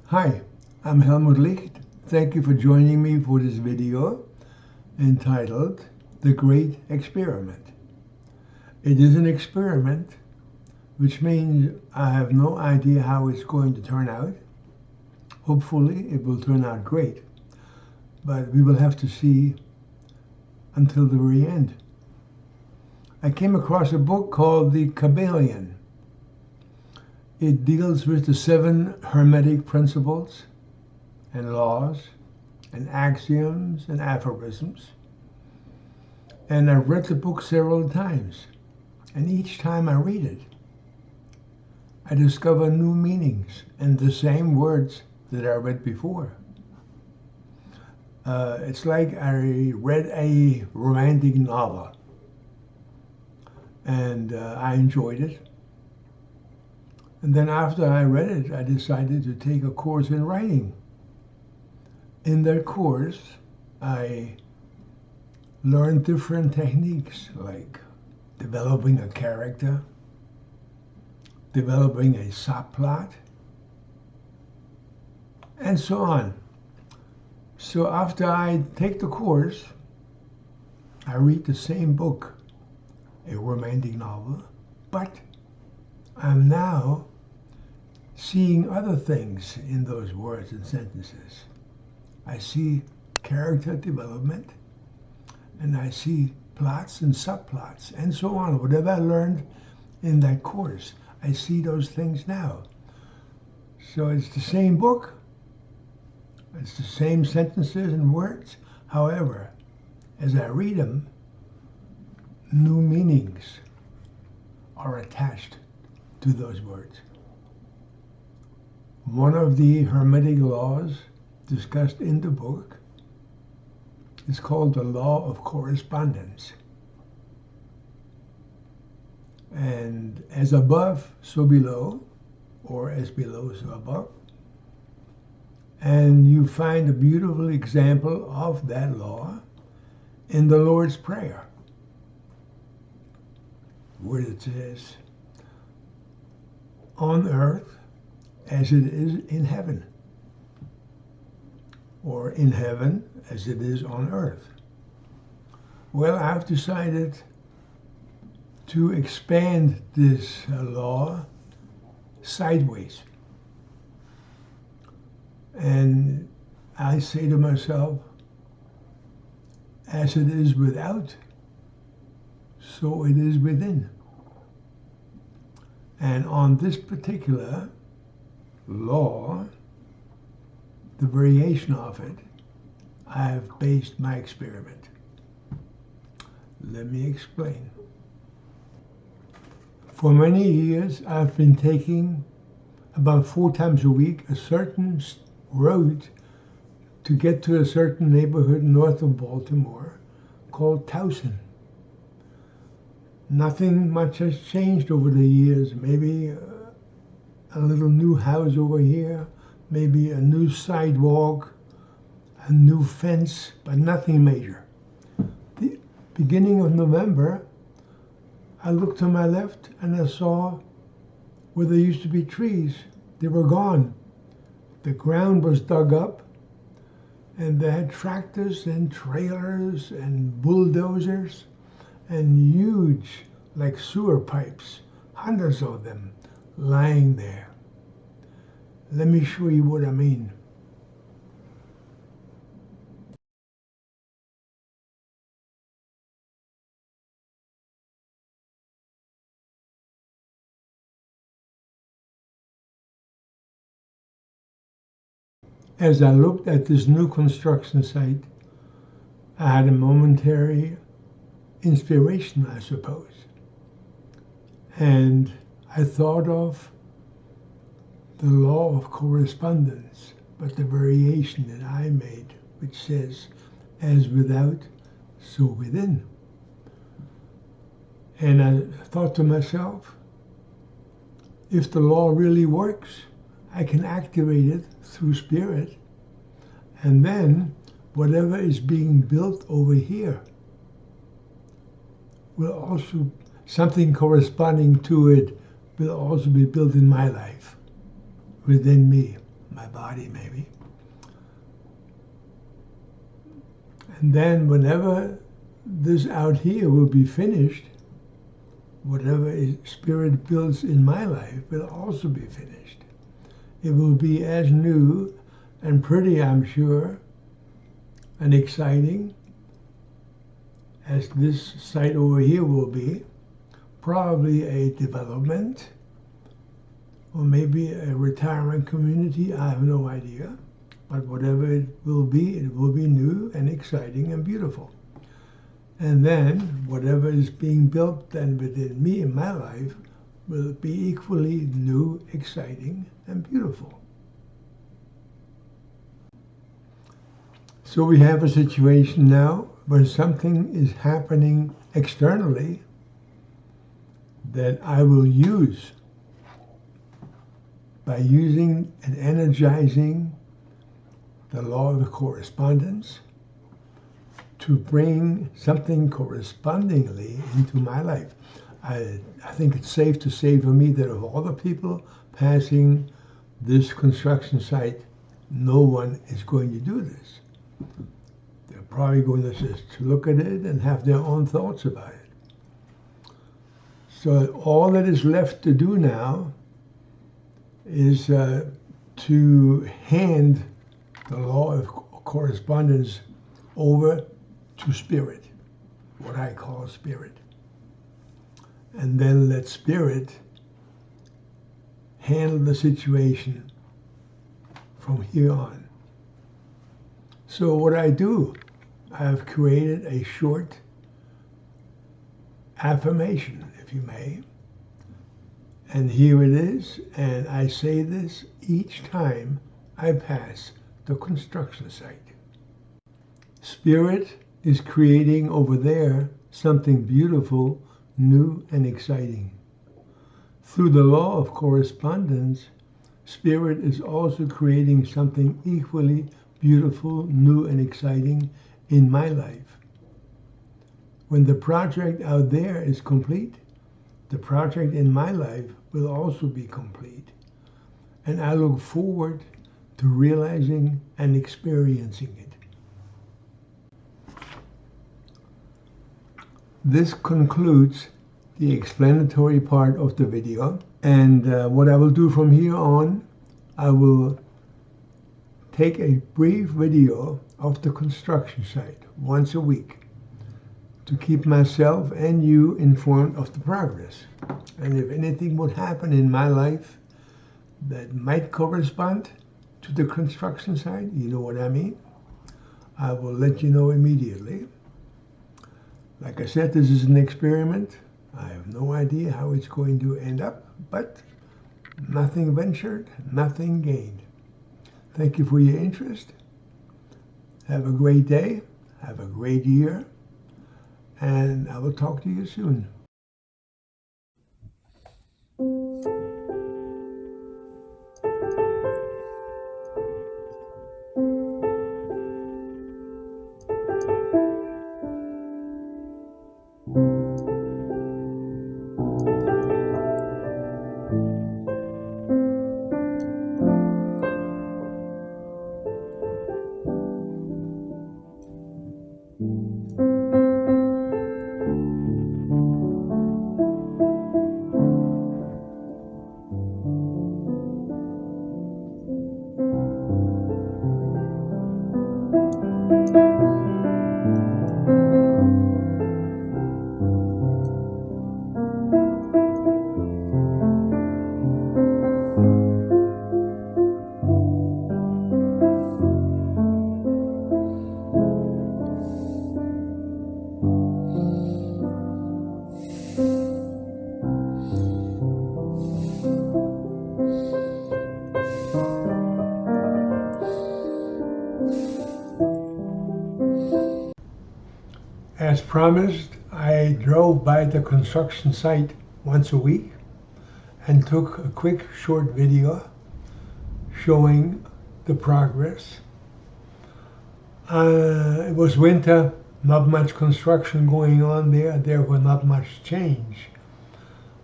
Hi, I'm Helmut Licht. Thank you for joining me for this video entitled The Great Experiment. It is an experiment, which means I have no idea how it's going to turn out. Hopefully it will turn out great, but we will have to see until the very end. I came across a book called The Kabbalion. It deals with the 7 Hermetic principles and laws and axioms and aphorisms. And I've read the book several times. And each time I read it, I discover new meanings and the same words that I read before. It's like I read a romantic novel. And I enjoyed it. And then after I read it, I decided to take a course in writing. In that course, I learned different techniques like developing a character, developing a subplot, and so on. So after I take the course, I read the same book, a romantic novel, but I'm now seeing other things in those words and sentences. I see character development, and I see plots and subplots, and so on. Whatever I learned in that course, I see those things now. So it's the same book, it's the same sentences and words. However, as I read them, new meanings are attached to those words. One of the Hermetic laws discussed in the book is called the Law of Correspondence. And as above, so below, or as below, so above. And you find a beautiful example of that law in the Lord's Prayer, where it says, on earth as it is in heaven, or in heaven as it is on earth. Well, I've decided to expand this law sideways. And I say to myself, as it is without, so it is within. And on this particular law, the variation of it, I have based my experiment. Let me explain. For many years, I've been taking about 4 times a week a certain road to get to a certain neighborhood north of Baltimore called Towson. Nothing much has changed over the years. Maybe a little new house over here, maybe a new sidewalk, a new fence, but nothing major. The beginning of November, I looked to my left and I saw where there used to be trees. They were gone. The ground was dug up, and they had tractors and trailers and bulldozers and huge, like sewer pipes, hundreds of them lying there. Let me show you what I mean. As I looked at this new construction site, I had a momentary inspiration, I suppose. And I thought of the law of correspondence, but the variation that I made, which says, as without, so within. And I thought to myself, if the law really works, I can activate it through spirit, and then whatever is being built over here will also, something corresponding to it will also be built in my life, within me, my body maybe. And then whenever this out here will be finished, whatever Spirit builds in my life will also be finished. It will be as new and pretty, I'm sure, and exciting as this site over here will be. Probably a development, or maybe a retirement community, I have no idea. But whatever it will be new and exciting and beautiful. And then whatever is being built then within me in my life will be equally new, exciting, and beautiful. So we have a situation now where something is happening externally that I will use by using and energizing the law of correspondence to bring something correspondingly into my life. I think it's safe to say for me that of all the people passing this construction site, no one is going to do this. They're probably going to just look at it and have their own thoughts about it. So all that is left to do now is to hand the law of correspondence over to Spirit, what I call Spirit. And then let Spirit handle the situation from here on. So what I do, I have created a short affirmation, if you may. And here it is, and I say this each time I pass the construction site. Spirit is creating over there something beautiful, new, and exciting. Through the law of correspondence, Spirit is also creating something equally beautiful, new, and exciting in my life. When the project out there is complete, the project in my life will also be complete. And I look forward to realizing and experiencing it. This concludes the explanatory part of the video. And what I will do from here on, I will take a brief video of the construction site once a week to keep myself and you informed of the progress. And if anything would happen in my life that might correspond to the construction site, you know what I mean, I will let you know immediately. Like I said, this is an experiment. I have no idea how it's going to end up, but nothing ventured, nothing gained. Thank you for your interest. Have a great day. Have a great year. And I will talk to you soon. As promised, I drove by the construction site once a week and took a quick short video showing the progress. It was winter, not much construction going on there, therefore not much change.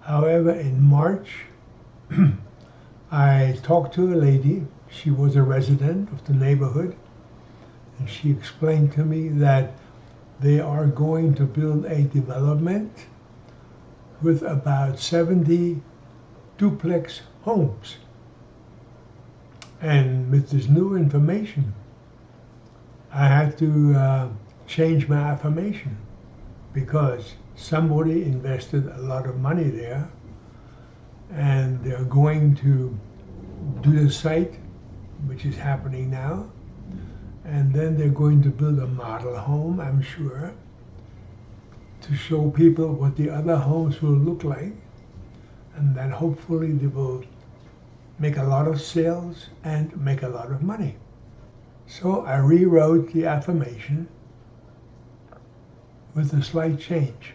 However, in March, I talked to a lady. She was a resident of the neighborhood, and she explained to me that they are going to build a development with about 70 duplex homes. And with this new information, I had to change my affirmation, because somebody invested a lot of money there, and they're going to do the site, which is happening now, and then they're going to build a model home, I'm sure, to show people what the other homes will look like, and then hopefully they will make a lot of sales and make a lot of money. So I rewrote the affirmation with a slight change.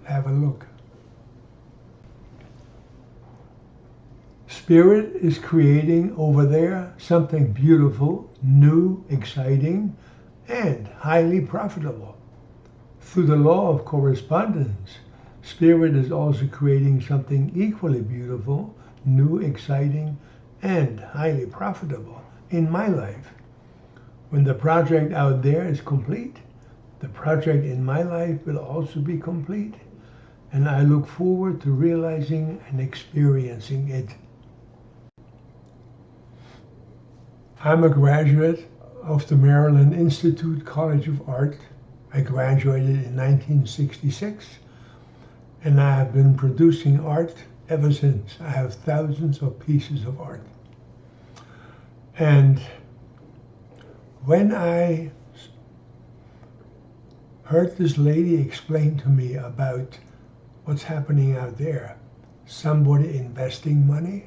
Have a look. Spirit is creating over there something beautiful, new, exciting, and highly profitable. Through the law of correspondence, Spirit is also creating something equally beautiful, new, exciting, and highly profitable in my life. When the project out there is complete, the project in my life will also be complete, and I look forward to realizing and experiencing it. I'm a graduate of the Maryland Institute College of Art. I graduated in 1966, and I have been producing art ever since. I have thousands of pieces of art. And when I heard this lady explain to me about what's happening out there, somebody investing money,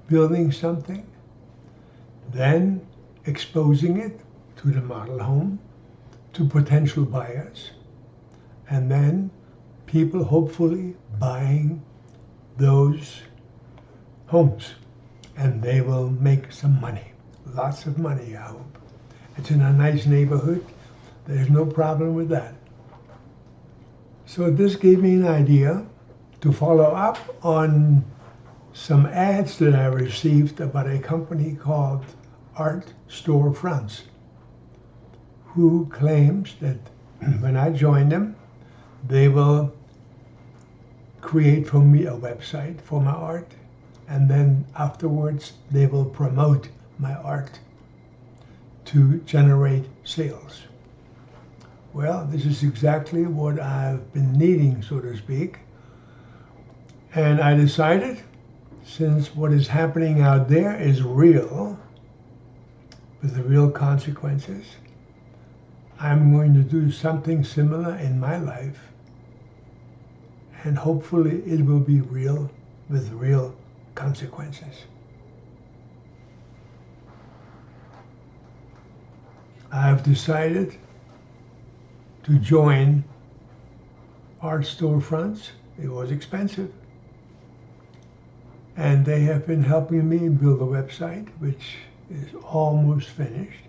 building something, then exposing it to the model home, to potential buyers, and then people hopefully buying those homes, and they will make some money, lots of money, I hope. It's in a nice neighborhood. There's no problem with that. So this gave me an idea to follow up on some ads that I received about a company called Art Storefronts, who claims that when I join them, they will create for me a website for my art, and then afterwards they will promote my art to generate sales. Well, this is exactly what I've been needing, so to speak. And I decided, since what is happening out there is real, with the real consequences, I'm going to do something similar in my life, and hopefully it will be real with real consequences. I've decided to join Art Storefronts. It was expensive, and they have been helping me build a website, which is almost finished.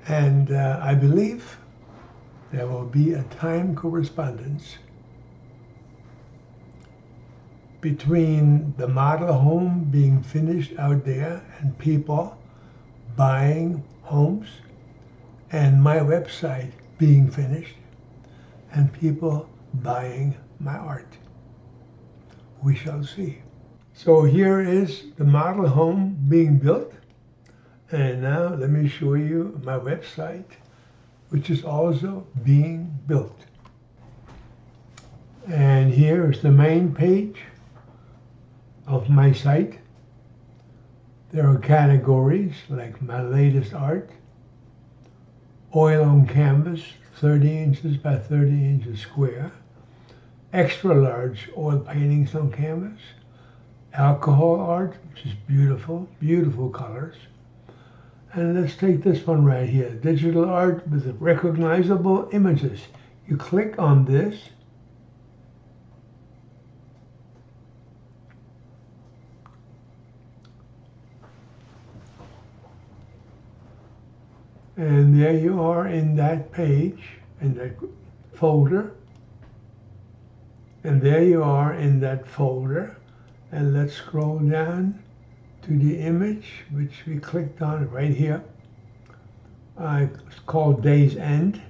And I believe there will be a time correspondence between the model home being finished out there and people buying homes, and my website being finished and people buying my art. We shall see. So here is the model home being built. And now let me show you my website, which is also being built. And here is the main page of my site. There are categories like my latest art, oil on canvas, 30 inches by 30 inches square, extra large oil paintings on canvas, alcohol art, which is beautiful, beautiful colors. And let's take this one right here, digital art with recognizable images. You click on this, and there you are in that page, in that folder. And there you are in that folder. And let's scroll down to the image which we clicked on right here. It's called Day's End.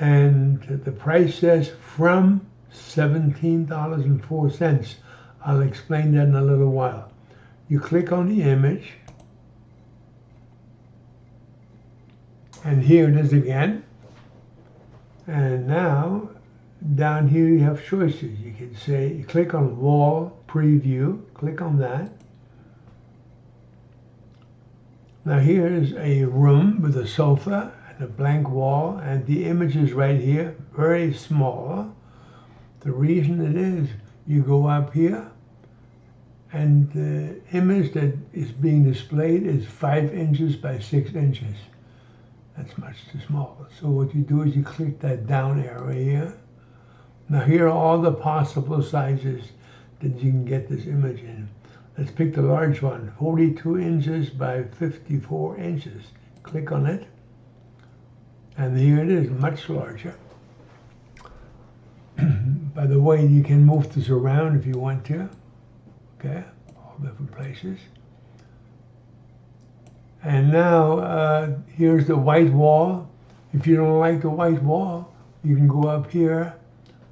And the price says from $17.04. I'll explain that in a little while. You click on the image, and here it is again. And now down here you have choices. You can say, you click on Wall Preview, click on that. Now here is a room with a sofa and a blank wall, and the image is right here, very small. The reason it is, you go up here, and the image that is being displayed is 5 inches by 6 inches. That's much too small. So what you do is you click that down arrow here. Now here are all the possible sizes that you can get this image in. Let's pick the large one, 42 inches by 54 inches. Click on it. And here it is, much larger. By the way, you can move this around if you want to. Okay, all different places. And now here's the white wall. If you don't like the white wall, you can go up here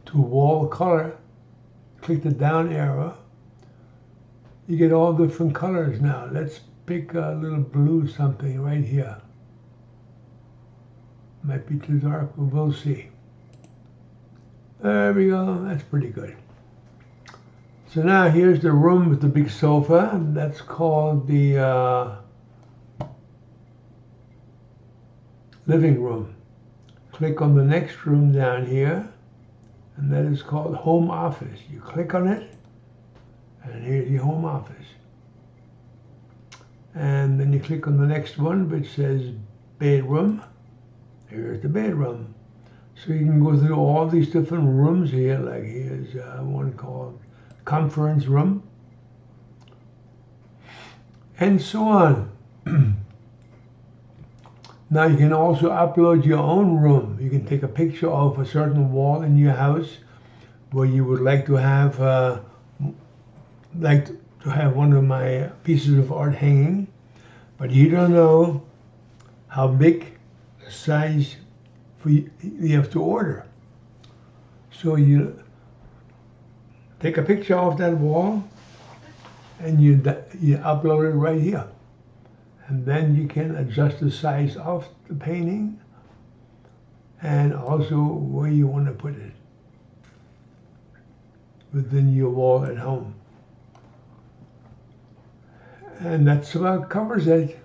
to wall color, click the down arrow. You get all different colors now. Let's pick a little blue something right here. Might be too dark, but we'll see. There we go, that's pretty good. So now here's the room with the big sofa, and that's called the living room. Click on the next room down here, and that is called home office. You click on it, and here's your home office. And then you click on the next one, which says bedroom. Here's the bedroom. So you can go through all these different rooms here, like here's one called conference room, and so on. Now you can also upload your own room. You can take a picture of a certain wall in your house where you would like to have one of my pieces of art hanging, but you don't know how big the size you have to order. So you take a picture of that wall and you upload it right here. And then you can adjust the size of the painting and also where you want to put it within your wall at home. And that's about covers it.